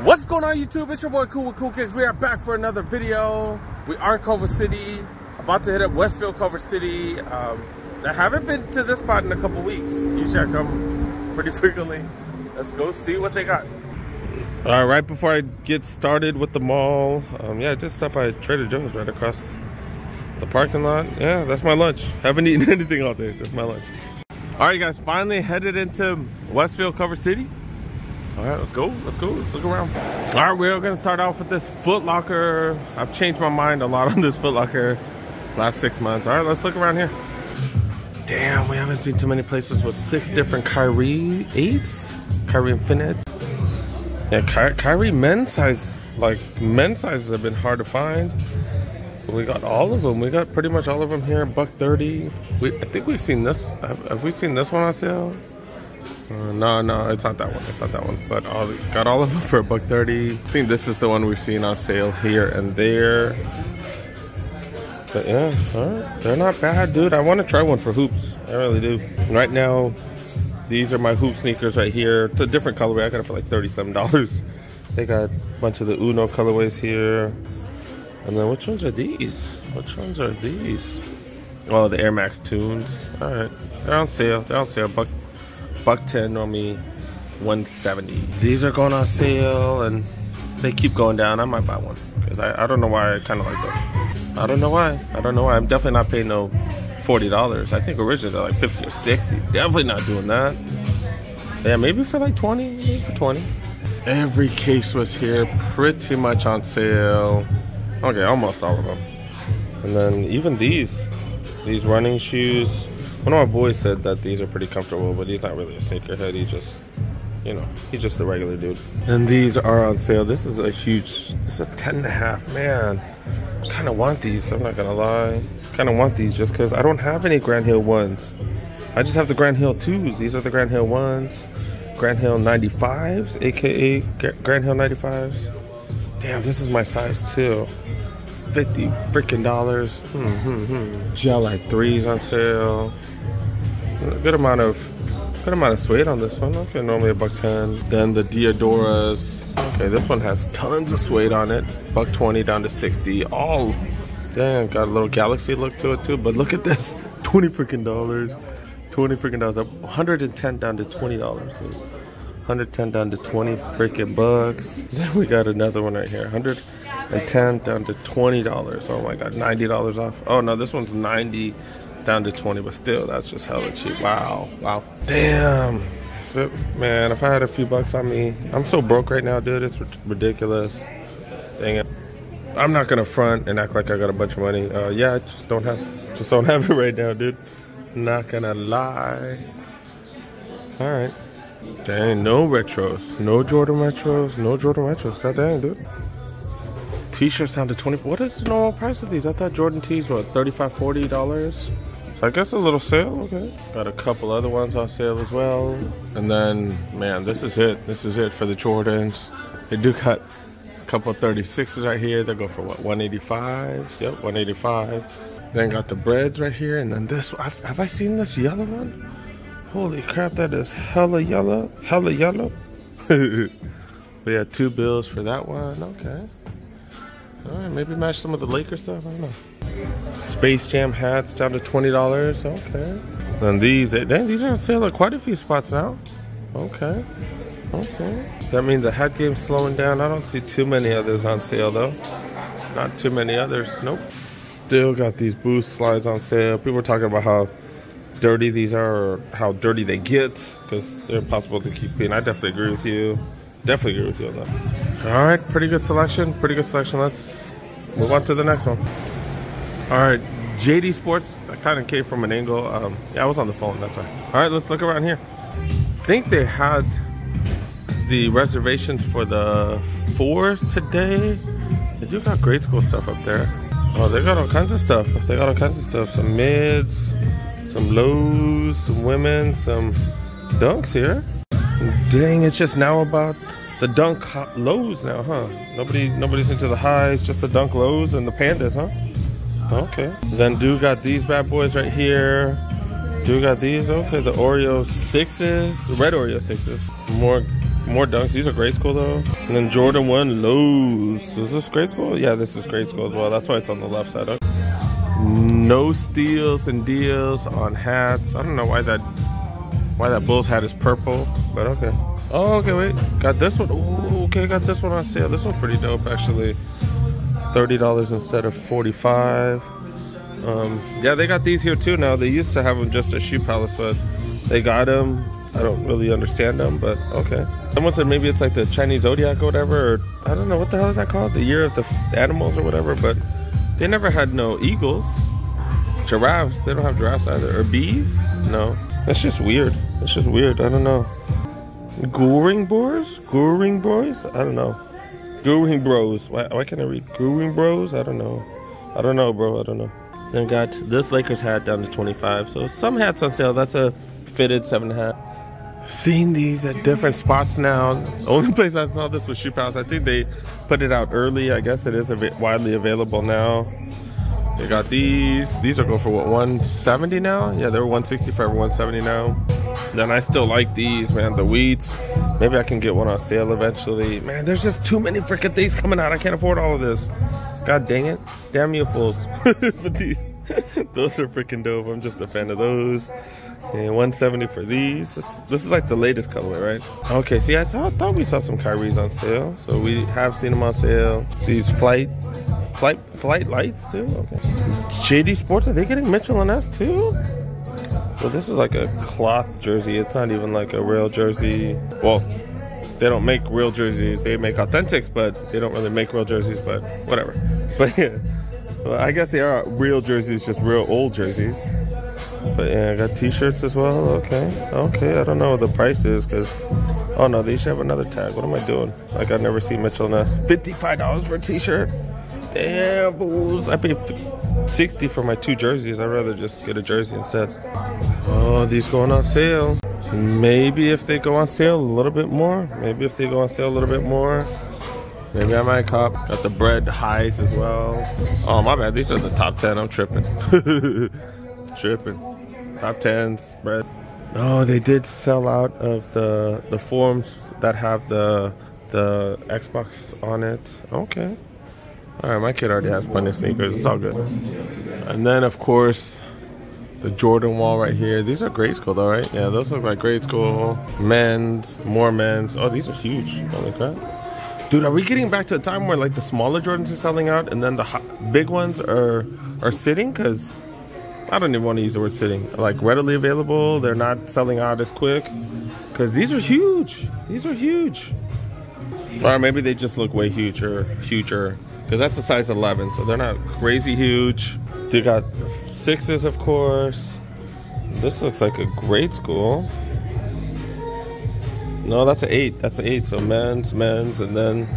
What's going on YouTube? It's your boy Cool with Cool Kicks. We are back for another video. We are in Culver City, about to hit up Westfield Culver City. I haven't been to this spot in a couple weeks. Usually I come pretty frequently. Let's go see what they got. All right, right before I get started with the mall, yeah, I just stopped by Trader Joe's right across the parking lot. Yeah, that's my lunch. Haven't eaten anything all day. That's my lunch. All right, guys, finally headed into Westfield Culver City. All right, let's go, let's look around. All right, we're gonna start off with this Footlocker. I've changed my mind a lot on this Footlocker last 6 months. All right, let's look around here. Damn, we haven't seen too many places with 6 different Kyrie 8s, Kyrie Infinites. Yeah, Kyrie men's size, like men's sizes have been hard to find. But we got all of them. We got pretty much all of them here, $130. I think we've seen this. Have we seen this one on sale? No, it's not that one. It's not that one. But got all of them for $130. I think this is the one we've seen on sale here and there. But yeah, all right. They're not bad, dude. I want to try one for hoops. I really do. Right now, these are my hoop sneakers right here. It's a different colorway. I got it for like $37. They got a bunch of the Uno colorways here. And then which ones are these? Which ones are these? Oh, the Air Max Tunes. All right, they're on sale. They're on sale. $110, normally $170. These are going on sale and they keep going down. I might buy one because I don't know why I kind of like this. I don't know why. I'm definitely not paying no $40. I think originally they're like 50 or 60. Definitely not doing that. Yeah, maybe for like 20. Maybe for 20. Every case was here, pretty much on sale. Okay, almost all of them. And then even these running shoes. One of my boys said that these are pretty comfortable, but he's not really a sneakerhead. He just, you know, he's just a regular dude. And these are on sale. This is a huge, this is a 10.5, man. I kind of want these, I'm not gonna lie. Kind of want these just because I don't have any Grand Hill 1s. I just have the Grand Hill 2s. These are the Grand Hill 1s. Grand Hill 95s, aka Grand Hill 95s. Damn, this is my size too. $50 freaking dollars. Gel like 3s on sale. A good amount of suede on this one. Okay, normally $110. Then the Diodoras. Okay, this one has tons of suede on it. $120 down to $60. All damn, got a little galaxy look to it too. But look at this, $20 freaking dollars. $20 freaking dollars. Up 110 down to $20. 110 down to 20 freaking bucks. Then we got another one right here. 110 down to $20. Oh my god, $90 off. Oh no, this one's 90 down to 20, but still, that's just hella cheap. Wow. Damn. Man, if I had a few bucks on me, I'm so broke right now, dude. It's ridiculous. Dang it. I'm not gonna front and act like I got a bunch of money. Yeah, I just don't have it right now, dude. Not gonna lie. All right. Dang, no retros. No Jordan retros. No Jordan retros. God dang, dude. T-shirts down to $20. What is the normal price of these? I thought Jordan tees were $35, $40. So I guess a little sale, okay. Got a couple other ones on sale as well. And then, man, this is it. This is it for the Jordans. They do cut a couple of 36s right here. They go for what, 185? Yep, 185. Then got the breads right here. And then this, have I seen this yellow one? Holy crap, that is hella yellow. Hella yellow. We had 2 bills for that one. Okay. All right, maybe match some of the Lakers stuff. I don't know. Space Jam hats down to $20. Okay. Then these, dang, these are on sale at quite a few spots now. Okay. Does that mean the hat game's slowing down? I don't see too many others on sale though. Not too many others. Nope. Still got these Boost slides on sale. People were talking about how dirty these are, or how dirty they get, because they're impossible to keep clean. I definitely agree with you. Definitely agree with you on that. All right, pretty good selection. Let's move on to the next one. All right, JD Sports. I kind of came from an angle. Yeah, I was on the phone, that's why. All right, let's look around here. I think they had the reservations for the 4s today. They do got grade school stuff up there. Oh, they got all kinds of stuff. Some mids, some lows, some women, some dunks here. Dang, it's just now about the dunk lows now, huh? Nobody's into the highs, just the dunk lows and the pandas, huh? Okay. Then do got these bad boys right here. Do got these, okay, the Oreo 6s, the red Oreo 6s. More dunks. These are grade school though. And then Jordan 1 lows. Is this grade school? Yeah, this is grade school as well. That's why it's on the left side. Okay. No steals and deals on hats. I don't know why that Bulls hat is purple, but okay. Oh, okay, wait. Got this one. Ooh, okay, got this one on sale. This one's pretty dope actually. $30 instead of $45. Yeah, they got these here too now. They used to have them just at Shoe Palace, but they got them. I don't really understand them, but okay. Someone said maybe it's like the Chinese zodiac or whatever, or I don't know, what the hell is that called? The year of the animals or whatever, but they never had no eagles. Giraffes, they don't have giraffes either. Or bees? No. That's just weird. That's just weird, I don't know. Goring Boys? Goring Boys? I don't know. Goring Bros. Why can't I read Goring Bros? I don't know. I don't know, bro, I don't know. Then got this Lakers hat down to 25. So some hats on sale. That's a fitted 7 hat. Seeing these at different spots now. The only place I saw this was Shoe Palace. I think they put it out early. I guess it is widely available now. They got these. These are going for what, 170 now? Yeah, they were 160 for 170 now. Then I still like these, man. The wheats. Maybe I can get one on sale eventually. Man, there's just too many freaking things coming out. I can't afford all of this. God dang it. Damn you fools. But those are freaking dope. I'm just a fan of those. And 170 for these. This is like the latest colorway, right? Okay, see, I thought we saw some Kyries on sale. So we have seen them on sale. These flight lights too. Okay. JD Sports, are they getting Mitchell and S too? Well, this is like a cloth jersey. It's not even like a real jersey. Well, they don't make real jerseys. They make authentics, but they don't really make real jerseys, but whatever. But yeah, well, I guess they are real jerseys, just real old jerseys. But yeah, I got t-shirts as well. Okay, I don't know what the price is, because oh no, they should have another tag. What am I doing? Like, I've never seen Mitchell & Ness. $55 for a t-shirt. Damn, fools. I paid $60 for my 2 jerseys. I'd rather just get a jersey instead. Oh, these going on sale. Maybe if they go on sale a little bit more. Maybe I might cop. Got the bread highs as well. Oh, my bad. These are the top 10. I'm tripping. Top 10s, bread. Oh, they did sell out of the forms that have the Xbox on it. Okay. All right, my kid already has plenty of sneakers. It's all good. And then, of course, the Jordan wall right here. These are grade school, though, right? Yeah, those look like grade school. Men's, more men's. Oh, these are huge. Holy crap. Dude, are we getting back to a time where, like, the smaller Jordans are selling out and then the big ones are sitting? Because I don't even want to use the word sitting. Like, readily available. They're not selling out as quick. Because these are huge. These are huge. Or maybe they just look way huger. Because that's a size 11, so they're not crazy huge. They got 6s, of course. This looks like a grade school. No, that's an 8. That's an 8. So men's, and then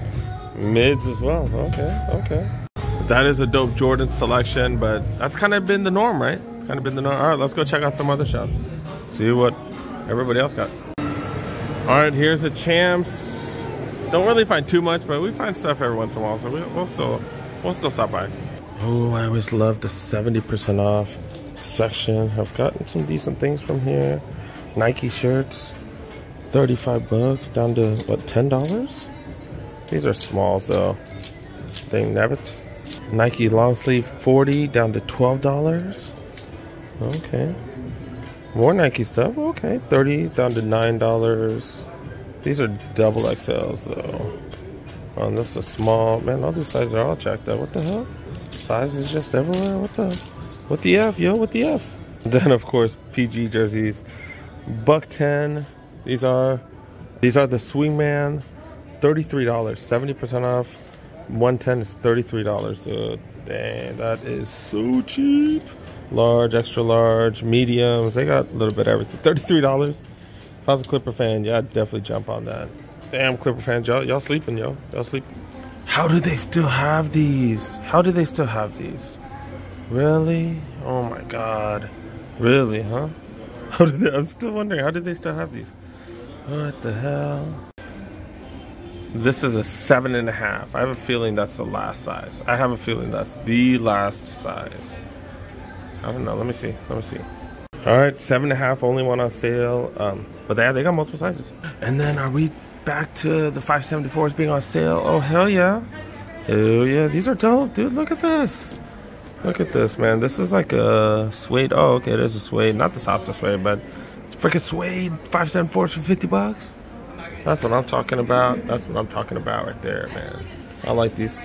mids as well. Okay. That is a dope Jordan selection, but that's kind of been the norm, right? All right, let's go check out some other shops. See what everybody else got. All right, here's the Champs. Don't really find too much, but we find stuff every once in a while, so we'll still stop by. Oh, I always love the 70% off section. I've gotten some decent things from here. Nike shirts, $35 down to what, $10? These are smalls though. Dang nabbit. Nike long sleeve, $40 down to $12. Okay. More Nike stuff. Okay, $30 down to $9. These are double XLs though. Oh, and this is small. Man, all these sizes are all jacked up. What the hell? Sizes just everywhere. What the F, yo? What the F? Then of course PG jerseys. $110. These are the Swingman. $33. 70% off. 110 is $33. Dang, that is so cheap. Large, extra large, mediums. They got a little bit of everything. $33. If I was a Clipper fan, yeah, I'd definitely jump on that. Damn, Clipper fans, y'all sleeping, yo. Y'all sleeping. How do they still have these? Really? Oh my God. Really, huh? I'm still wondering, how did they still have these? What the hell? This is a 7.5. I have a feeling that's the last size. I have a feeling that's the last size. I don't know. Let me see. All right, 7.5, only one on sale. But they got multiple sizes. And then are we back to the 574s being on sale. Oh, hell yeah. Hell yeah. These are dope, dude. Look at this. Look at this, man. This is like a suede. Oh, okay. It is a suede. Not the softest suede, but freaking suede 574s for 50 bucks. That's what I'm talking about. That's what I'm talking about right there, man. I like these.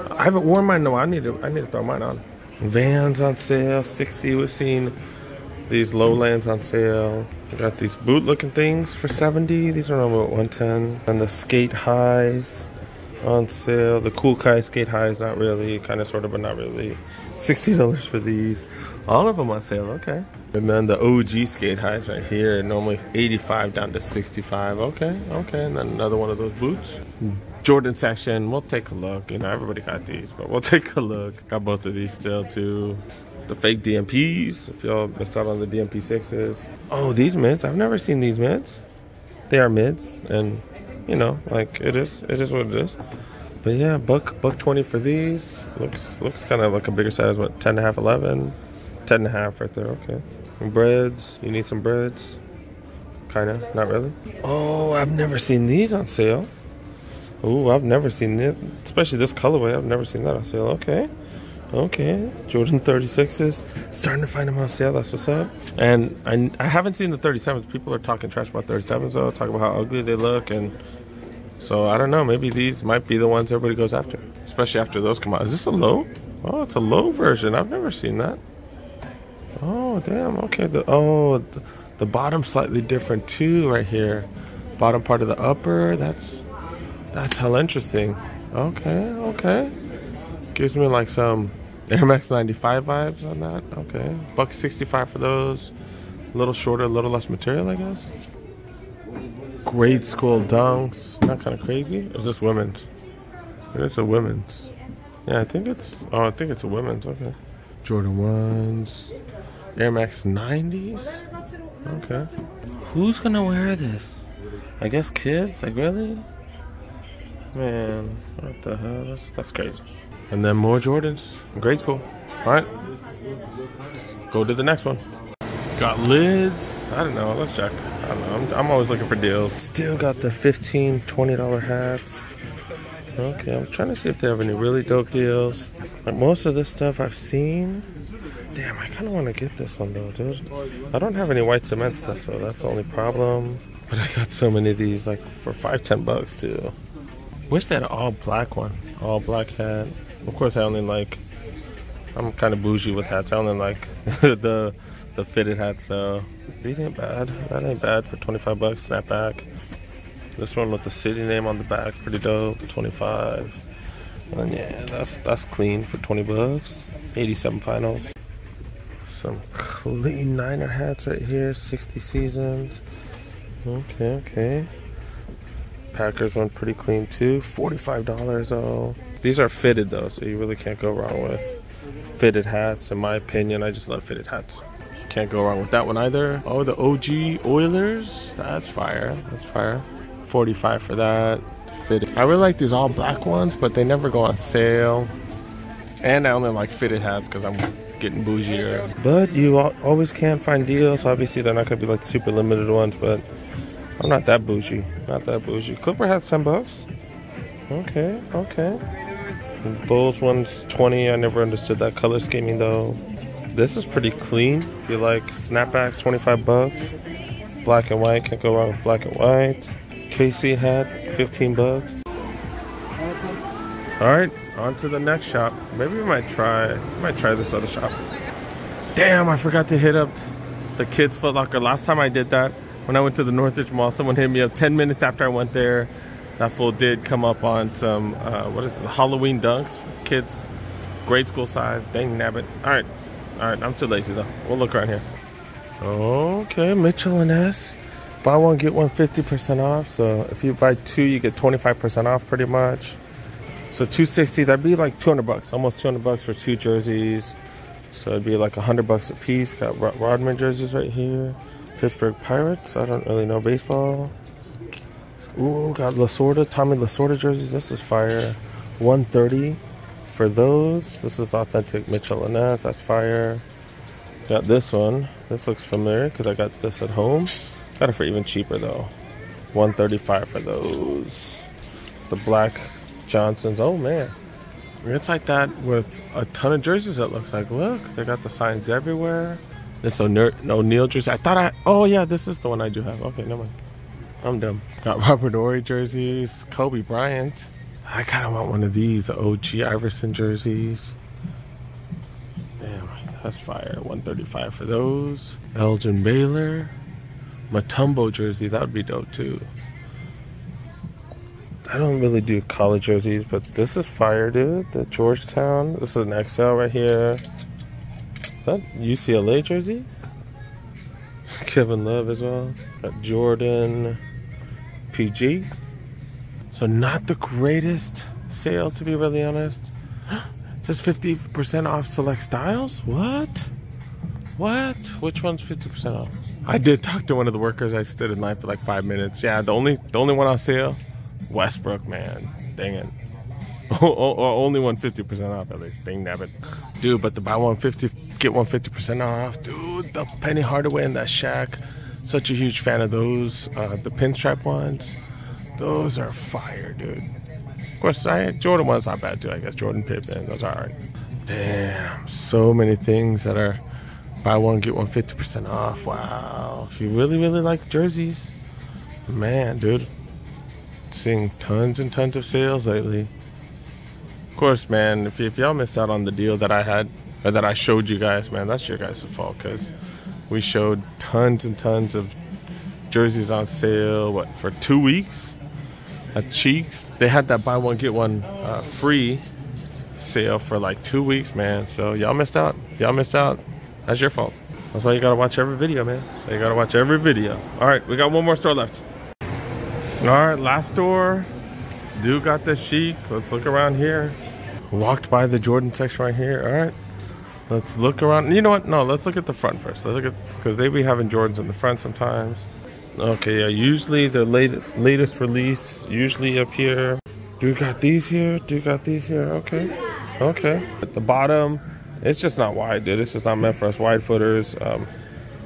I haven't worn mine. No, I need to throw mine on. Vans on sale, 60. We've seen these Lowlands on sale. We got these boot-looking things for 70. These are normally 110. And the skate highs on sale. The cool Kai skate highs, not really, kind of, sort of, but not really. $60 for these. All of them on sale. Okay. And then the OG skate highs right here, normally 85 down to 65. Okay, okay. And then another one of those boots. Jordan section, we'll take a look. You know, everybody got these, but we'll take a look. Got both of these still too. The fake DMPs, if y'all missed out on the DMP 6s. Oh, these mids, I've never seen these mids. They are mids, and you know, like it is what it is. But yeah, buck 20 for these. Looks kind of like a bigger size. What, 10.5, 11, 10.5 right there. Okay. And breads, you need some breads. Kinda, not really. Oh, I've never seen these on sale. Oh, I've never seen this, especially this colorway. I've never seen that on sale. Okay. Okay, Jordan 36s, starting to find them on sale. That's what's up. And I haven't seen the 37s. People are talking trash about 37s though, talking about how ugly they look, and so I don't know. Maybe these might be the ones everybody goes after, especially after those come out. Is this a low? Oh, it's a low version. I've never seen that. Oh, damn. Okay. The bottom's slightly different too, right here. Bottom part of the upper. That's hella interesting. Okay, okay. Gives me like some Air Max 95 vibes on that. Okay. $165 for those. A little shorter, a little less material, I guess. Grade school dunks. Not kind of crazy. Or is this women's? It is a women's. Yeah, I think it's a women's. Okay. Jordan 1s. Air Max 90s. Okay. Who's gonna wear this? I guess kids? Like, really? Man, what the hell? That's crazy. And then more Jordans in grade school. All right, go to the next one. Got lids. I don't know. Let's check. I don't know. I'm always looking for deals. Still got the $15, $20 hats. Okay, I'm trying to see if they have any really dope deals. Like most of this stuff I've seen. Damn, I kind of want to get this one though, dude. I don't have any white cement stuff though. That's the only problem. But I got so many of these, like for $5, $10 too. Wish they had an all black one. All black hat. Of course, I'm kind of bougie with hats. I only like the fitted hats though. These ain't bad. That ain't bad for $25 snapback. This one with the city name on the back, pretty dope. 25. And yeah, that's clean for $20. 87 finals. Some clean Niner hats right here. 60 seasons. Okay, okay. Packers one pretty clean too. $45 though. These are fitted though, so you really can't go wrong with fitted hats. In my opinion, I just love fitted hats. Can't go wrong with that one either. Oh, the OG Oilers. That's fire. That's fire. $45 for that. Fitted. I really like these all black ones, but they never go on sale. And I only like fitted hats because I'm getting bougier. But you always can find deals. Obviously, they're not going to be like the super limited ones, but I'm not that bougie. Not that bougie. Clipper hats, $10. Okay, okay. Bulls one's 20. I never understood that color scheming though. This is pretty clean. If you like snapbacks, $25. Black and white, can't go wrong with black and white. KC hat, $15. All right, on to the next shop. Maybe we might try this other shop. Damn, I forgot to hit up the kids Footlocker. Last time I did that, when I went to the Northridge Mall, someone hit me up 10 minutes after I went there. That fool did come up on some, Halloween dunks. Kids, grade school size. Dang nabbit. All right, I'm too lazy though. We'll look around here. Okay, Mitchell & S. Buy one, get one 50% off. So if you buy two, you get 25% off pretty much. So $260, that'd be like $200, almost $200 for two jerseys. So it'd be like $100 a piece. Got Rodman jerseys right here. Pittsburgh Pirates. I don't really know baseball. Ooh, got Lasorda, Tommy Lasorda jerseys. This is fire. $130 for those. This is authentic Mitchell & S. That's fire. Got this one. This looks familiar because I got this at home. Got it for even cheaper though. $135 for those. The black Johnsons. Oh man, it's like that with a ton of jerseys. It looks like. Look, they got the signs everywhere. This O'Neal jersey. Oh yeah, this is the one I do have. Okay, never mind. I'm dumb. Got Robert Horry jerseys. Kobe Bryant. I kind of want one of these. The OG Iverson jerseys. Damn, that's fire. $135 for those. Elgin Baylor. Mutombo jersey. That would be dope too. I don't really do college jerseys, but this is fire, dude. The Georgetown. This is an XL right here. Is that UCLA jersey? Kevin Love as well. Got Jordan PG. So not the greatest sale, to be really honest. Just 50% off select styles? What? What? Which one's 50% off? I did talk to one of the workers. I stood in line for like 5 minutes. Yeah, the only one on sale, Westbrook, man. Dang it. Or only one 50% off at least. Dang nabbit. Dude, but the buy 150, get 150% off. Dude, the Penny Hardaway and that Shaq. Such a huge fan of those. The pinstripe ones. Those are fire, dude. Of course, Jordan ones not bad too, I guess. Jordan Pippen, those are alright. Damn, so many things that are buy one, get one 50% off. Wow. If you really, really like jerseys, man, dude. Seeing tons and tons of sales lately. Of course, man, if y'all missed out on the deal that I had, or that I showed you guys, man, that's your guys' fault, because we showed tons and tons of jerseys on sale, what, for 2 weeks? At Cheeks, they had that buy one, get one free sale for like 2 weeks, man. So y'all missed out. Y'all missed out. That's your fault. That's why you gotta watch every video, man. So you gotta watch every video. All right, we got one more store left. All right, last store. Dude got the Chic. Let's look around here. Walked by the Jordan section right here. All right, let's look around. You know what? No, let's look at the front first. Let's look at, because they be having Jordans in the front sometimes. Okay, yeah, usually the latest release, usually up here. Dude got these here. Dude got these here. Okay, okay. At the bottom, it's just not wide, dude. It's just not meant for us wide footers.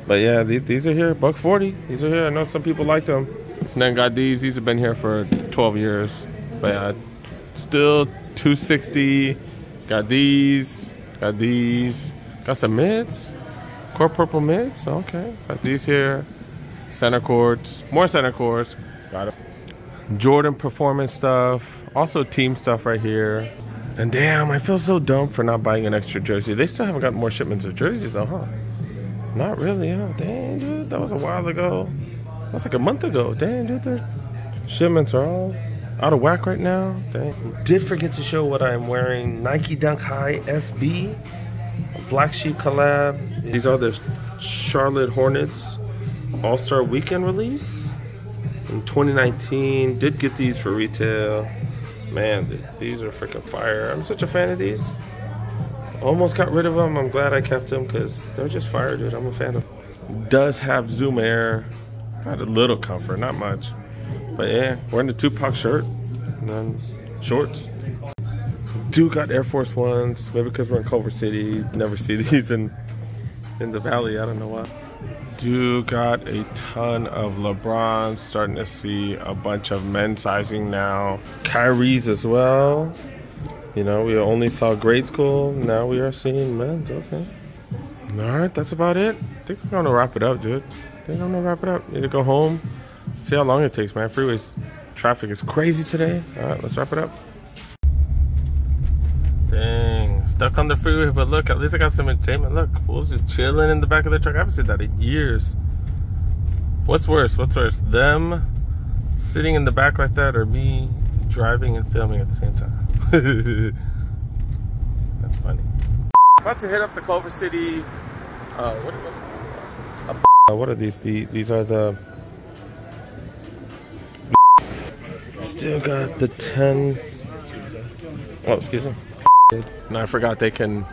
But yeah, these are here. $140. These are here. I know some people like them. And then got these. These have been here for 12 years. But yeah, still $260. Got these. Got these. Got some mids. Core purple mids. Okay. Got these here. Center courts. More center courts. Got it. Jordan performance stuff. Also team stuff right here. And damn, I feel so dumb for not buying an extra jersey. They still haven't got more shipments of jerseys though, huh? Not really, huh? Dang, dude. That was a while ago. That's like a month ago. Dang, dude. Their shipments are all out of whack right now. Dang. Did forget to show what I'm wearing. Nike Dunk High SB. Black Sheep collab. These are the Charlotte Hornets All-Star Weekend release. In 2019. Did get these for retail. Man, these are freaking fire. I'm such a fan of these. Almost got rid of them. I'm glad I kept them because they're just fire, dude. I'm a fan of them. Does have Zoom Air. Got a little comfort, not much. But yeah, wearing the Tupac shirt and then shorts. Dude got Air Force Ones. Maybe because we're in Culver City. Never see these in the valley. I don't know why. Dude got a ton of LeBrons. Starting to see a bunch of men's sizing now. Kyrie's as well. You know, we only saw grade school. Now we are seeing men's. Okay. Alright, that's about it. I think we're gonna wrap it up, dude. I'm gonna wrap it up. Need to go home. See how long it takes, man. Freeways traffic is crazy today. Alright, let's wrap it up. Dang, stuck on the freeway, but look, at least I got some entertainment. Look, fools just chilling in the back of the truck. I haven't seen that in years. What's worse? What's worse? Them sitting in the back like that, or me driving and filming at the same time? That's funny. About to hit up the Culver City. What are these? These are the. Still got the 10. Oh, excuse me. And I forgot they can